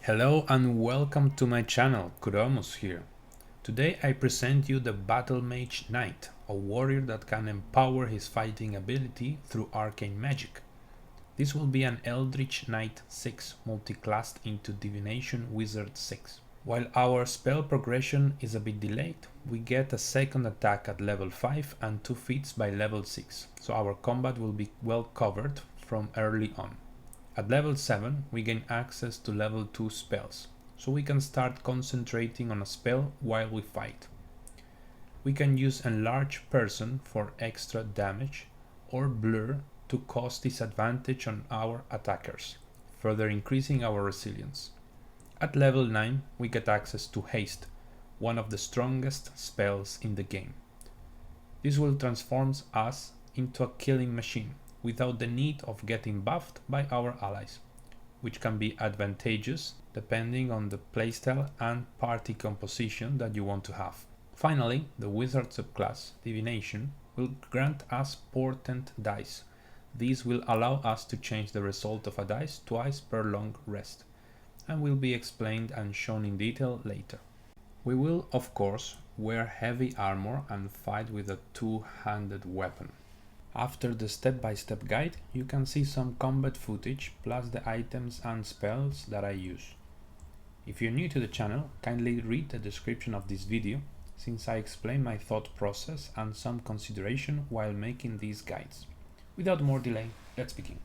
Hello and welcome to my channel, Kuromus here. Today I present you the Battlemage Knight, a warrior that can empower his fighting ability through arcane magic. This will be an Eldritch Knight 6 multi-classed into Divination Wizard 6. While our spell progression is a bit delayed, we get a second attack at level 5 and 2 feats by level 6, so our combat will be well covered from early on. At level 7 we gain access to level 2 spells, so we can start concentrating on a spell while we fight. We can use Enlarge person for extra damage or Blur to cause disadvantage on our attackers, further increasing our resilience. At level 9 we get access to Haste, one of the strongest spells in the game. This will transform us into a killing machine, without the need of getting buffed by our allies, which can be advantageous depending on the playstyle and party composition that you want to have. Finally, the wizard subclass, Divination, will grant us portent dice. These will allow us to change the result of a dice twice per long rest, and will be explained and shown in detail later. We will, of course, wear heavy armor and fight with a two-handed weapon. After the step-by-step guide, you can see some combat footage plus the items and spells that I use. If you're new to the channel, kindly read the description of this video, since I explain my thought process and some consideration while making these guides. Without more delay, let's begin.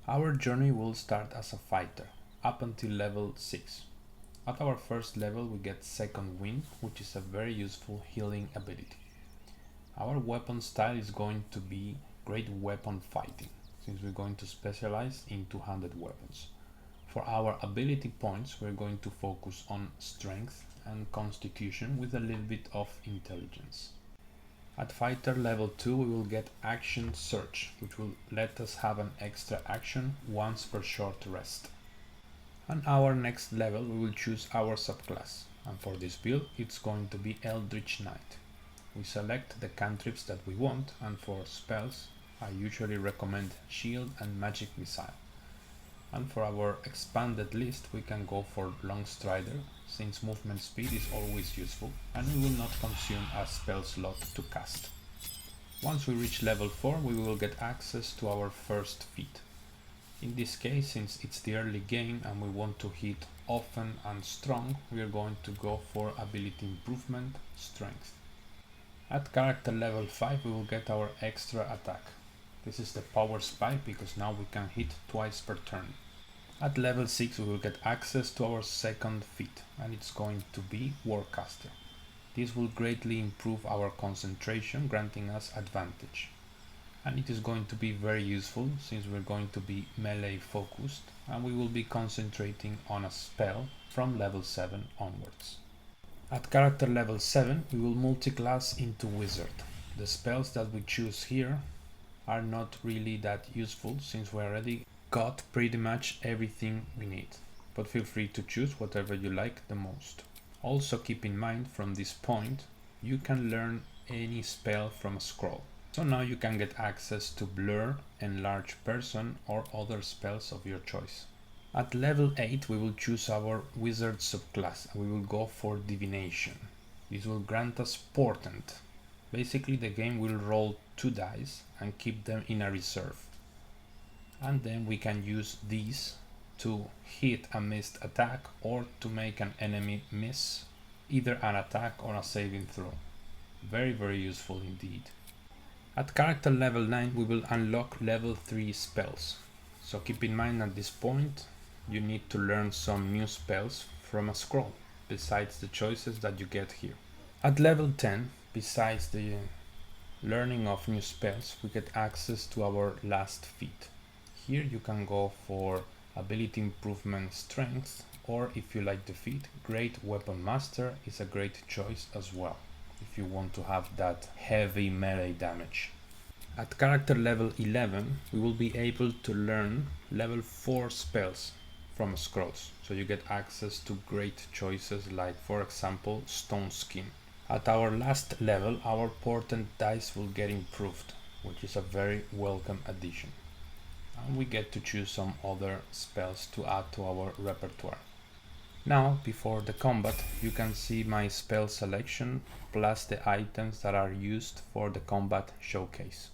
Our journey will start as a fighter, up until level 6. At our first level we get Second Wind, which is a very useful healing ability. Our weapon style is going to be great weapon fighting, since we're going to specialize in two-handed weapons. For our ability points, we're going to focus on strength and constitution with a little bit of intelligence. At fighter level 2 we will get action search, which will let us have an extra action once per short rest. On our next level we will choose our subclass, and for this build it's going to be Eldritch Knight. We select the cantrips that we want, and for spells I usually recommend Shield and Magic Missile. And for our expanded list we can go for Long Strider, since movement speed is always useful and we will not consume a spell slot to cast. Once we reach level 4 we will get access to our first feat. In this case, since it's the early game and we want to hit often and strong, we are going to go for ability improvement, strength. At character level 5 we will get our extra attack. This is the power spike, because now we can hit twice per turn. At level 6 we will get access to our second feat, and it's going to be Warcaster. This will greatly improve our concentration, granting us advantage. And it is going to be very useful, since we're going to be melee focused and we will be concentrating on a spell from level 7 onwards. At character level 7 we will multi-class into Wizard. The spells that we choose here are not really that useful, since we already got pretty much everything we need, but feel free to choose whatever you like the most. Also keep in mind, from this point you can learn any spell from a scroll, so now you can get access to Blur, Enlarge person or other spells of your choice. At level 8 we will choose our wizard subclass and we will go for Divination. This will grant us portent. Basically the game will roll 2 dice and keep them in a reserve. And then we can use these to hit a missed attack or to make an enemy miss either an attack or a saving throw. Very useful indeed. At character level 9 we will unlock level 3 spells. So keep in mind, at this point you need to learn some new spells from a scroll, besides the choices that you get here. At level 10, besides the learning of new spells, we get access to our last feat. Here you can go for ability improvement, strength, or if you like the feat, Great Weapon Master is a great choice as well, if you want to have that heavy melee damage. At character level 11 we will be able to learn level 4 spells from scrolls, so you get access to great choices like, for example, Stone Skin. At our last level our portent dice will get improved, which is a very welcome addition. And we get to choose some other spells to add to our repertoire. Now, before the combat, you can see my spell selection plus the items that are used for the combat showcase.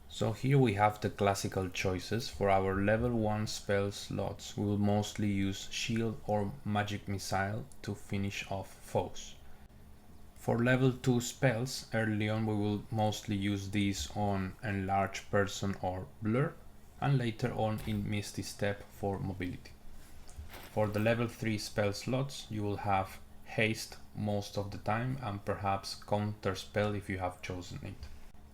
So here we have the classical choices. For our level 1 spell slots, we will mostly use shield or magic missile to finish off foes. For level 2 spells, early on we will mostly use these on Enlarge person or blur, and later on in Misty Step for mobility. For the level 3 spell slots, you will have haste most of the time and perhaps counter spell if you have chosen it.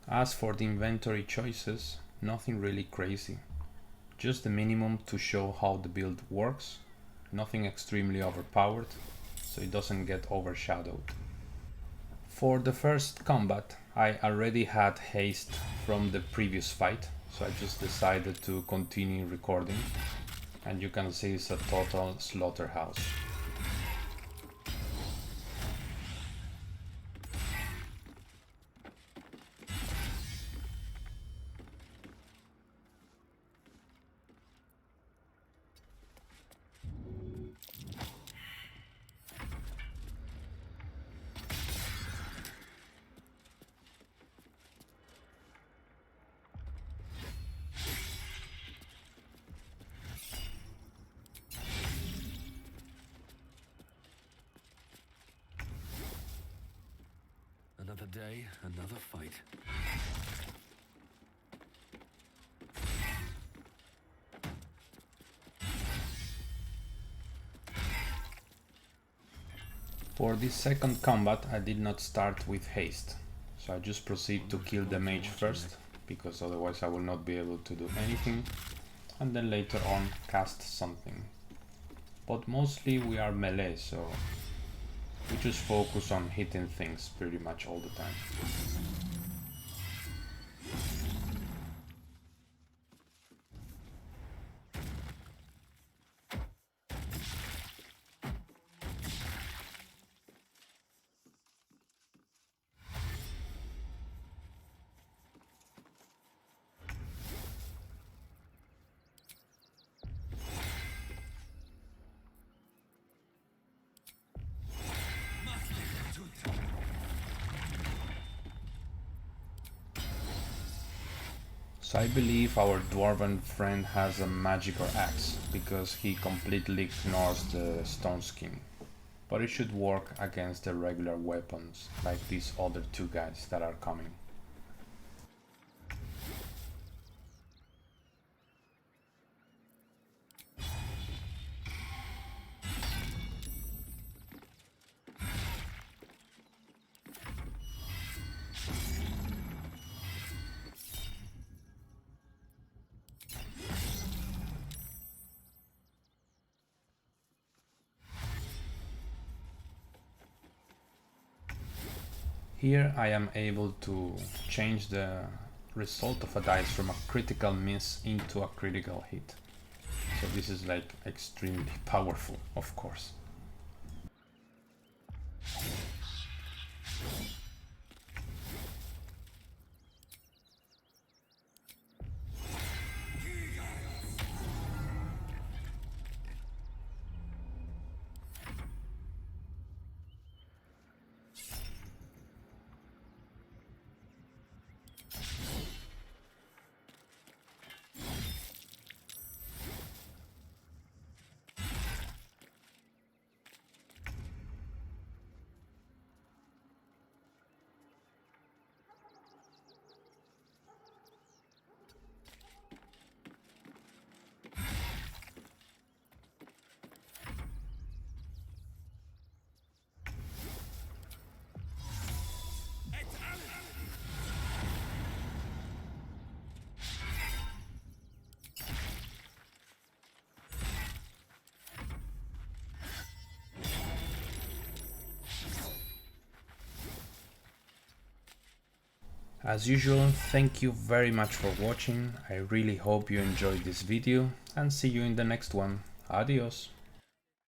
As for the inventory choices, nothing really crazy. Just the minimum to show how the build works, nothing extremely overpowered, so it doesn't get overshadowed. For the first combat, I already had haste from the previous fight, so I just decided to continue recording, and you can see it's a total slaughterhouse. Another day, another fight. For this second combat, I did not start with haste, so I just proceed to kill the mage first, because otherwise I will not be able to do anything, and then later on cast something. But mostly we are melee, so we just focus on hitting things pretty much all the time. So I believe our dwarven friend has a magical axe, because he completely ignores the stone skin. But it should work against the regular weapons, like these other two guys that are coming. Here I am able to change the result of a dice from a critical miss into a critical hit. So this is like extremely powerful, of course. As usual, thank you very much for watching. I really hope you enjoyed this video, and see you in the next one. Adios!